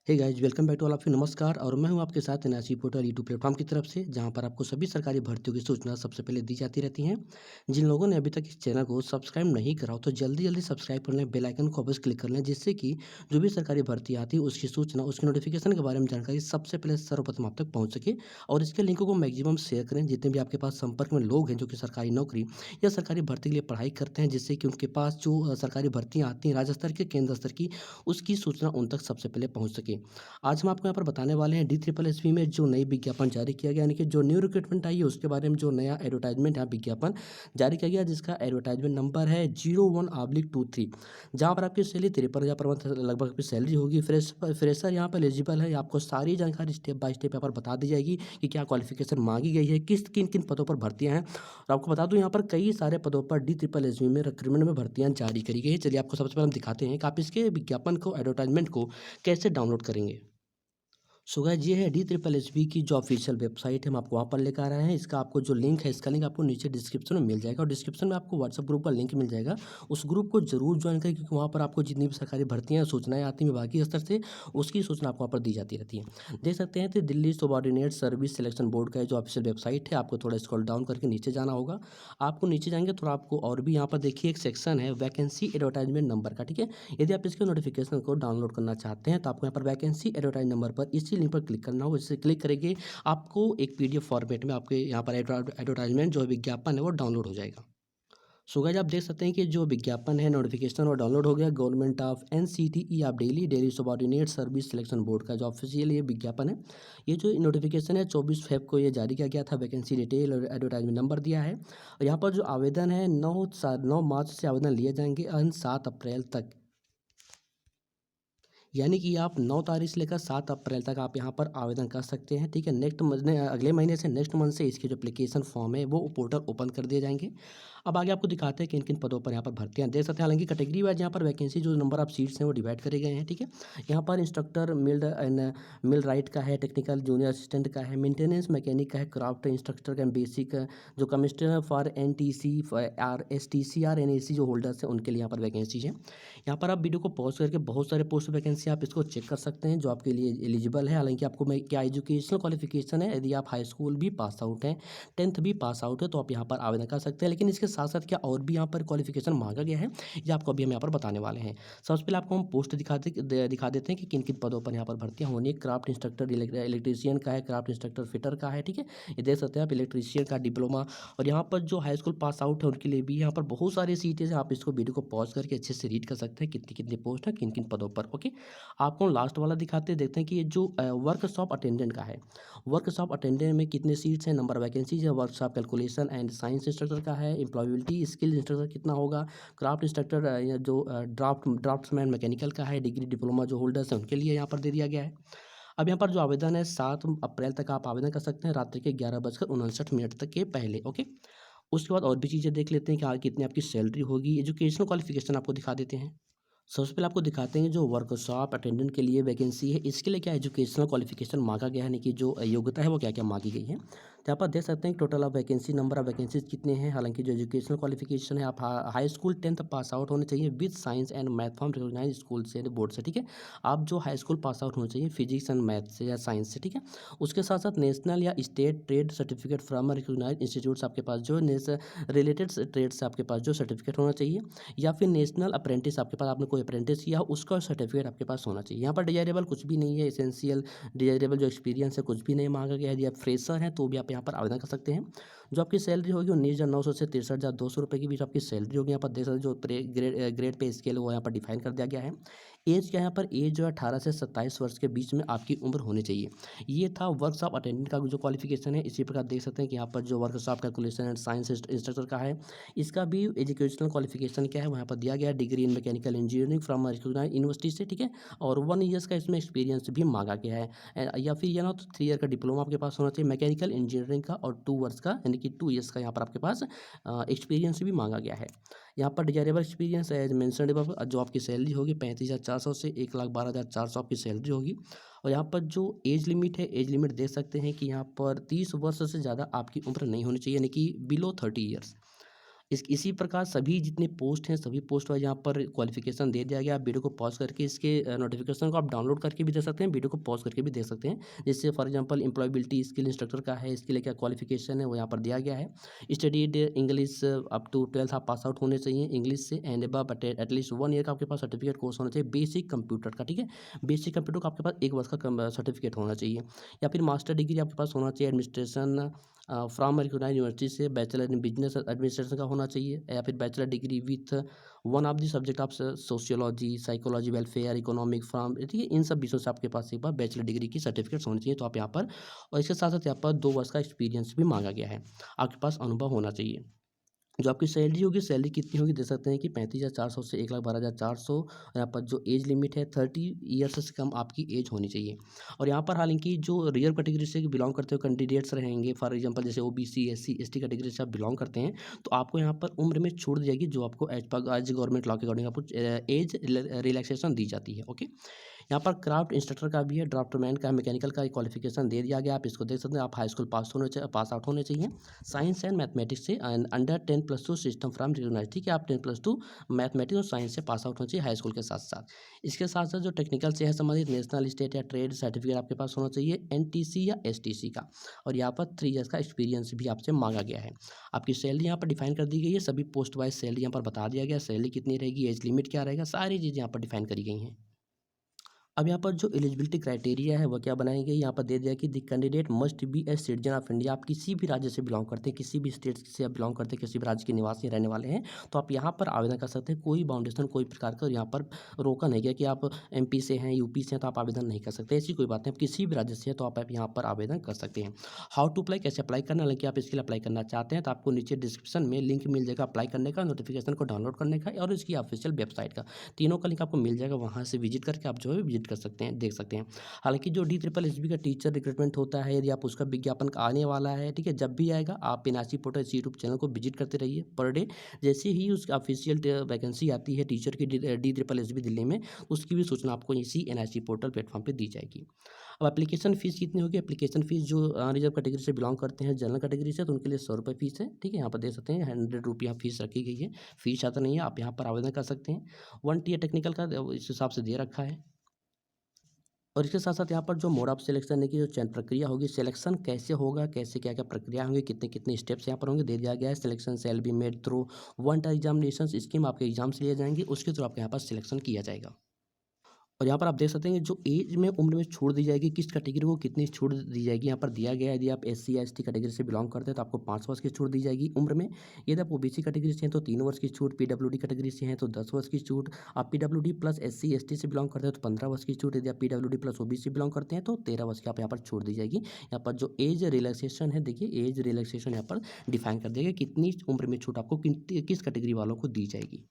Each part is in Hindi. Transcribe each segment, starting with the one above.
Hey guys, welcome back to all of you. नमस्कार। और मैं हूं आपके साथ एनआरसी पोर्टल यूट्यूब प्लेटफॉर्म की तरफ से, जहां पर आपको सभी सरकारी भर्तियों की सूचना सबसे पहले दी जाती रहती हैं। जिन लोगों ने अभी तक इस चैनल को सब्सक्राइब नहीं करा हो तो जल्दी जल्दी सब्सक्राइब कर लें, बेल आइकन को बस क्लिक कर लें, जिससे कि जो भी सरकारी भर्ती आती है उसकी सूचना, उसकी नोटिफिकेशन के बारे में जानकारी सबसे पहले सर्वप्रथम आप तक पहुँच सके। और इसके लिंकों को मैक्सिमम शेयर करें जितने भी आपके पास संपर्क में लोग हैं जो कि सरकारी नौकरी या सरकारी भर्ती के लिए पढ़ाई करते हैं, जिससे कि उनके पास जो सरकारी भर्तियाँ आती हैं राज्य स्तर की, केंद्र स्तर की, उसकी सूचना उन तक सबसे पहले पहुँच सके। आज हम आपको यहाँ पर बताने वाले हैं DSSSB में जो नई विज्ञापन जारी किया गया, यानी कि जो न्यू रिक्रूटमेंट आई है उसके बारे में जो नया एडवर्टाइजमेंट है, विज्ञापन जारी किया गया, जिसका एडवर्टाइजमेंट नंबर है 01/23, जहाँ पर आपकी सैलरी 53,000 पर मंथ लगभग आपकी सैलरी होगी। फ्रेशर यहाँ पर एलिजिबल है। आपको सारी जानकारी स्टेप बाय स्टेप यहाँ पर बता दी जाएगी कि क्या क्वालिफिकेशन मांगी गई है, किन किन पदों पर भर्तियाँ हैं। और आपको बता दूँ यहाँ पर कई सारे पदों पर DSSSB में रिक्रूटमेंट में भर्तियाँ जारी करी गई है। चलिए आपको सबसे पहले हम दिखाते हैं कि आप इसके विज्ञापन को, एडवर्टाइजमेंट को कैसे डाउनलोड करेंगे। सो गाइस, ये है DSSSB की जो ऑफिशियल वेबसाइट है, हम आपको वहाँ पर लेकर आ रहे हैं। इसका आपको जो लिंक है, इसका लिंक आपको नीचे डिस्क्रिप्शन में मिल जाएगा, और डिस्क्रिप्शन में आपको व्हाट्सएप ग्रुप का लिंक मिल जाएगा। उस ग्रुप को जरूर ज्वाइन करें, क्योंकि वहाँ पर आपको जितनी भी सरकारी भर्तियाँ सूचनाएं आती हैं विभागीय स्तर से, उसकी सूचना आपको वहाँ पर दी जाती रहती है। देख सकते हैं तो Delhi subordinate service selection board का जो ऑफिशियल वेबसाइट है, आपको थोड़ा स्क्रॉल डाउन करके नीचे जाना होगा। आपको नीचे जाएंगे थोड़ा, आपको और भी यहाँ पर देखिए एक सेक्शन है वैकेंसी एडवर्टाइजमेंट नंबर का, ठीक है। यदि आप इसके नोटिफिकेशन को डाउनलोड करना चाहते हैं तो आपको यहाँ पर वैकेंसी एडवर्टाइज नंबर पर इसी लिंक पर क्लिक करना होगा। इससे क्लिक करेंगे आपको एक PDF फॉर्मेट में आपके यहाँ पर एडवर्टाइजमेंट जो विज्ञापन है वो डाउनलोड हो जाएगा। सो गाइस, आप देख सकते हैं कि जो विज्ञापन है, नोटिफिकेशन, वो डाउनलोड हो गया। गवर्नमेंट ऑफ NCTE आप daily subordinate service selection board का जो ऑफिशियल ये विज्ञापन है, ये जो नोटिफिकेशन है 24 फेब को ये जारी किया गया था। वैकेंसी डिटेल और एडवर्टाइजमेंट नंबर दिया है। और यहाँ पर जो आवेदन है 9 मार्च से आवेदन लिए जाएंगे और 7 अप्रैल तक, यानी कि आप 9 तारीख से लेकर 7 अप्रैल तक आप यहाँ पर आवेदन कर सकते हैं, ठीक है। नेक्स्ट महीने, अगले महीने से, नेक्स्ट मंथ से इसके जो एप्लीकेशन फॉर्म है वो पोर्टल ओपन कर दिए जाएंगे। अब आगे आपको दिखाते हैं कि किन किन पदों पर यहाँ पर भर्तियाँ देख सकते हैं। हालांकि कैटेगरी वाइज यहाँ पर वैकेंसी जो नंबर ऑफ सीट्स हैं वो डिवाइड करे गए हैं, ठीक है। यहाँ पर इंस्ट्रक्टर मिल राइट का है, टेक्निकल जूनियर असिस्टेंट का है, मेंटेनेंस मैकेनिक का है, क्राफ्ट इंस्ट्रक्टर का, बेसिक जो commissioner for NTC or STCR NAC जो होल्डर्स हैं उनके लिए यहाँ पर वैकेंसी है। यहाँ पर आप वीडियो को पॉज करके बहुत सारे पोस्ट वैकेंसी आप इसको चेक कर सकते हैं जो आपके लिए एलिजिबल है। हालांकि आपको मैं क्या एजुकेशनल क्वालिफिकेशन है, यदि आप हाई स्कूल भी पास आउट हैं, 10th भी पास आउट है, तो आप यहाँ पर आवेदन कर सकते हैं। लेकिन इसके साथ साथ क्या और भी यहाँ पर क्वालिफिकेशन मांगा गया है, ये आपको अभी हम यहाँ पर बताने वाले हैं। सबसे पहले आपको हम पोस्ट दिखा देते हैं कि किन किन पदों पर यहाँ पर भर्तियाँ होनी है। क्राफ्ट इंस्ट्रक्टर इलेक्ट्रीशियन का है, क्राफ्ट इंस्ट्रक्टर फिटर का है, ठीक है। ये देख सकते हैं आप, इलेक्ट्रीशियन का डिप्लोमा। और यहाँ पर जो हाई स्कूल पास आउट है उनके लिए भी यहाँ पर बहुत सारी सीटें हैं। आप इसको वीडियो को पॉज करके अच्छे से रीड कर सकते हैं कितनी कितनी पोस्ट है, किन किन पदों पर, ओके। आपको लास्ट वाला दिखाते हैं, देखते हैं कि ये जो वर्कशॉप अटेंडेंट का है, वर्कशॉप अटेंडेंट में कितने सीट्स हैं, नंबर वैकेंसीज है। Workshop calculation and science instructor का है। एम्प्लॉयबिलिटी स्किल इंस्ट्रक्टर कितना होगा। क्राफ्ट इंस्ट्रक्टर या जो ड्राफ्ट्समैन मैकेनिकल का है, डिग्री डिप्लोमा जो होल्डर्स हैं उनके लिए यहाँ पर दे दिया गया है। अब यहाँ पर जो आवेदन है 7 अप्रैल तक आप आवेदन कर सकते हैं, रात्रि के 11:59 तक के पहले, ओके। उसके बाद और भी चीज़ें देख लेते हैं कि कितनी आपकी सैलरी होगी। एजुकेशनल क्वालिफिकेशन आपको दिखा देते हैं। सबसे पहले आपको दिखाते हैं जो वर्कशॉप अटेंडेंट के लिए वैकेंसी है, इसके लिए क्या एजुकेशनल क्वालिफिकेशन मांगा गया है, यानी कि जो योग्यता है वो क्या क्या मांगी गई है। तो यहाँ पर देख सकते हैं total of vacancy, number of vacancies कितने हैं। हालांकि जो एजुकेशनल क्वालिफिकेशन है, आप हाई स्कूल 10th पास आउट होने चाहिए with science and math from recognise school से, बोर्ड से, ठीक है। आप जो हाई स्कूल पास आउट होने चाहिए फिजिक्स एंड मैथ से या साइंस से, ठीक है। उसके साथ साथ नेशनल या state trade certificate from recognise institutes आपके पास जो रिलेटेड ट्रेड से आपके पास जो सर्टिफिकेट होना चाहिए, या फिर नेशनल अप्रेंटिस आपके पास, आपने कोई अप्रेंटिस किया हो उसका सर्टिफिकेट आपके पास होना चाहिए। यहाँ पर डिजायरेबल कुछ भी नहीं है, एसेंशियल डिजायरेबल जो एक्सपीरियंस है कुछ भी नहीं मांगा गया है। यदि आप फ्रेशर हैं तो भी आप यहाँ पर आवेदन कर सकते हैं। जो आपकी सैलरी होगी 19,900 से 63,200 रुपये के बीच आपकी सैलरी होगी। यहाँ पर देख सकते हैं जो ग्रेड पे स्केल वो यहाँ पर डिफाइन कर दिया गया है। एज क्या है यहाँ पर, एज जो है 18 से 27 वर्ष के बीच में आपकी उम्र होनी चाहिए। ये था वर्कशॉप अटेंडेंट का जो क्वालिफिकेशन है। इसी प्रकार देख सकते हैं कि यहाँ पर जो workshop calculation and science instructor का है, इसका भी एजुकेशनल क्वालिफिकेशन क्या है वहाँ पर दिया गया है, degree in mechanical engineering from recognised university से, ठीक है। और 1 ईयर्स का इसमें एक्सपीरियंस भी मांगा गया है। या फिर या ना तो 3 ईयर का डिप्लोमा आपके पास होना चाहिए मैकेनिकल इंजीनियरिंग का, और 2 वर्ष का यानी कि 2 ईयर्स का यहाँ पर आपके पास एक्सपीरियंस भी मांगा गया है। यहाँ पर desirable experience as mentioned above, जो आपकी सैलरी होगी 35,400 से 1,12,400 आपकी सैलरी होगी। और यहाँ पर जो एज लिमिट है, एज लिमिट देख सकते हैं कि यहाँ पर 30 वर्ष से ज़्यादा आपकी उम्र नहीं होनी चाहिए, यानी कि बिलो 30 ईयर्स। इसी प्रकार सभी जितने पोस्ट हैं, सभी पोस्ट वाइज़ यहाँ पर क्वालिफ़िकेशन दे दिया गया। आप वीडियो को पॉज़ करके इसके नोटिफ़िकेशन को आप डाउनलोड करके भी देख सकते हैं, वीडियो को पॉज़ करके भी देख सकते हैं। जैसे for example employability skill instructor का है, इसके लिए क्या क्वालिफ़िकेशन है वो यहाँ पर दिया गया है। Studied English up to 12th आप पास आउट होने चाहिए इंग्लिश से एंड अबव एटलीस्ट 1 ईयर का आपके पास सर्टिफिकेट कोर्स होना चाहिए बेसिक कंप्यूटर का, ठीक है? बेसिक कंप्यूटर का आपके पास 1 वर्ष का सर्टिफिकेट होना चाहिए या फिर मास्टर डिग्री आपके पास होना चाहिए एडमिनिस्ट्रेशन फ्रॉम रिकॉग्नाइज्ड यूनिवर्सिटी से बैचलर इन बिजनेस एडमिनिस्ट्रेशन का होना चाहिए या फिर bachelor degree with one of the subject of sociology, psychology, welfare, economic from, ठीक है? इन सब विषयों से आपके पास एक बार बैचलर डिग्री की सर्टिफिकेट्स होनी चाहिए। तो आप यहाँ पर और इसके साथ-साथ यहाँ पर 2 वर्ष का एक्सपीरियंस भी माँगा गया है। आपके पास अनुभव होना चाहिए। जो आपकी सैलरी होगी, सैलरी कितनी होगी देख सकते हैं कि 35,400 से 1,12,400। यहाँ पर जो एज लिमिट है 30 ईयर्स से कम आपकी एज होनी चाहिए। और यहाँ पर हालाँकि जो रिजर्व कैटेगरी से बिलॉन्ग करते हुए कैंडिडेट्स रहेंगे, फॉर एग्जांपल जैसे ओबीसी, एससी, एसटी कैटेगरी से आप बिलॉन्ग करते हैं, तो आपको यहाँ पर उम्र में छूट दी जाएगी जो आपको एज गवर्नमेंट लॉ के अकॉर्डिंग आपको एज रिलैक्सेशन दी जाती है। ओके। यहाँ पर क्राफ्ट इंस्ट्रक्टर का भी है, ड्राफ्टमैन का, मैकेनिकल का क्वालिफिकेशन दे दिया गया। आप इसको देख सकते हैं। आप हाई स्कूल पास आउट होने चाहिए साइंस एंड मैथमेटिक्स से and under 10+2 system from recognised, ठीक है? आप 10+2 मैथमेटिक्स और साइंस से पास आउट होना चाहिए हाई स्कूल के साथ-साथ। इसके साथ-साथ जो टेक्निकल से है संबंधित नेशनल, स्टेट या ट्रेड सर्टिफिकेट आपके पास होना चाहिए एनटीसी या एसटीसी का। और यहाँ पर 3 ईयर्स का एक्सपीरियंस भी आपसे माँगा गया है। आपकी सैलरी यहाँ पर डिफाइन कर दी गई है, सभी पोस्ट वाइज़ सैलरी यहाँ पर बता दिया गया है, सैलरी कितनी रहेगी, एज लिमिट क्या रहेगा, सारी चीज़ें यहाँ पर डिफाइन करी गई हैं। अब यहाँ पर जो एलिजिबिलिटी क्राइटेरिया है वो क्या बनाई गई, यहाँ पर दे दिया कि the candidate must be a citizen of India. आप किसी भी राज्य से बिलोंग करते हैं, किसी भी स्टेट से आप बिलोंग करते हैं, किसी भी राज्य के निवासी रहने वाले हैं, तो आप यहाँ पर आवेदन कर सकते हैं। कोई बाउंडेशन, कोई प्रकार का यहाँ पर रोका नहीं गया कि आप एमपी से हैं, यूपी से हैं तो आप आवेदन नहीं कर सकते, ऐसी कोई बात नहीं। आप किसी भी राज्य से हैं तो आप यहाँ पर आवेदन कर सकते हैं। हाउ टू अप्लाई, कैसे अप्लाई करना, हालांकि आप इसके लिए अप्लाई करना चाहते हैं तो आपको नीचे डिस्क्रिप्शन में लिंक मिल जाएगा अप्लाई करने का, नोटिफिकेशन को डाउनलोड करने का और इसकी ऑफिशियल वेबसाइट का। तीनों का लिंक आपको मिल जाएगा, वहाँ से विजिट करके आप जो है विजिट कर सकते हैं, देख सकते हैं। हालाँकि जो DSSB का टीचर रिक्रूटमेंट होता है, यदि आप उसका विज्ञापन आने वाला है, ठीक है? जब भी आएगा आप एनआरसी पोर्टल इस यूट्यूब चैनल को विजिट करते रहिए पर डे। जैसे ही उसकी ऑफिशियल वैकेंसी आती है टीचर की DSSB दिल्ली में, उसकी भी सूचना आपको इसी एनआरसी पोर्टल प्लेटफॉर्म पे दी जाएगी। अब एप्लीकेशन फ़ीस कितनी होगी? एप्लीकेशन फ़ीस जो रिजर्व कैटेगरी से बिलॉन्ग करते हैं, जनरल कैटेगरी से, तो उनके लिए ₹100 फ़ीस है, ठीक है? यहाँ पर देख सकते हैं ₹100 फ़ीस रखी गई है। फ़ीस ज़्यादा नहीं है, आप यहाँ पर आवेदन कर सकते हैं। 1 टियर टेक्निकल का इस हिसाब से दे रखा है। और इसके साथ-साथ यहाँ पर जो मोड ऑफ सिलेक्शन है कि जो चयन प्रक्रिया होगी, सिलेक्शन कैसे होगा, कैसे क्या-क्या प्रक्रिया होंगी, कितने-कितने स्टेप्स यहाँ पर होंगे, दे दिया गया है। Selection shall be made through one time examinations scheme, आपके एग्जाम्स लिए जाएँगे, उसके थ्रू आपके यहाँ पर सिलेक्शन किया जाएगा। और यहाँ पर आप देख सकते हैं कि जो एज में उम्र में छूट दी जाएगी, किस कैटेगरी को कितनी छूट दी जाएगी, यहाँ पर दिया गया है। यदि आप एससी या एसटी कैटेगरी से बिलॉन्ग करते हैं तो आपको 5 वर्ष की छूट दी जाएगी उम्र में। यदि आप ओबीसी कैटेगरी से हैं तो 3 वर्ष की छूट, पीडब्ल्यूडी कैटेगरी से हैं तो 10 वर्ष की छूट, आप पीडब्ल्यूडी प्लस एससी एसटी से बिलॉन्ग करते हैं तो 15 वर्ष की छूट, यदि आप पीडब्ल्यूडी प्लस ओबीसी बिलॉन्ग करते हैं तो 13 वर्ष की आप यहाँ पर छूट दी जाएगी। यहाँ पर जो एज रिलैक्सेशन है, देखिए एज रिलैक्सेशन यहाँ पर डिफाइन कर दिया गया कितनी उम्र में छूट आपको किस कैटेगरी वालों को दी जाएगी।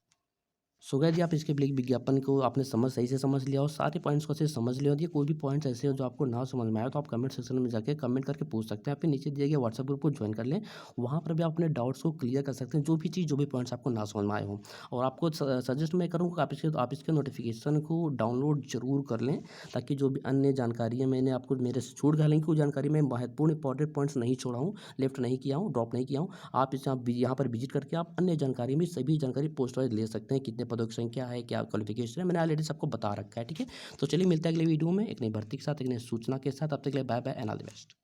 सो गाइस जी, आप इसके विज्ञापन को आपने सही से समझ लिया और सारे पॉइंट्स को अच्छे से समझ लिया। यदि कोई भी पॉइंट्स ऐसे हो जो आपको ना समझ में आए तो आप कमेंट सेक्शन में जाके कमेंट करके पूछ सकते हैं। आप नीचे दिए गए व्हाट्सएप ग्रुप को ज्वाइन कर लें, वहाँ पर भी आप अपने डाउट्स को क्लियर कर सकते हैं, जो भी पॉइंट्स आपको ना समझ में आए हों। और आपको सजेस्ट मैं करूँगा आप इसके नोटिफिकेशन को डाउनलोड जरूर कर लें, ताकि जो भी अन्य जानकारियाँ मैंने आपको मेरे से छूट गई, हालांकि वो जानकारी में महत्वपूर्ण इंपॉर्टेंट पॉइंट्स नहीं छोड़ा हूँ, लेफ्ट नहीं किया हूँ, ड्रॉप नहीं किया हूँ। आप इस यहाँ पर विजिट करके आप अन्य जानकारी में सभी जानकारी पोस्ट वाइज ले सकते हैं, कितने पदों की संख्या है, क्या क्वालिफिकेशन है, मैंने ऑलरेडी सबको बता रखा है, ठीक है? तो चलिए मिलते हैं अगले वीडियो में एक नई भर्ती के साथ, एक नई सूचना के साथ। तब तक के लिए bye bye and all the best.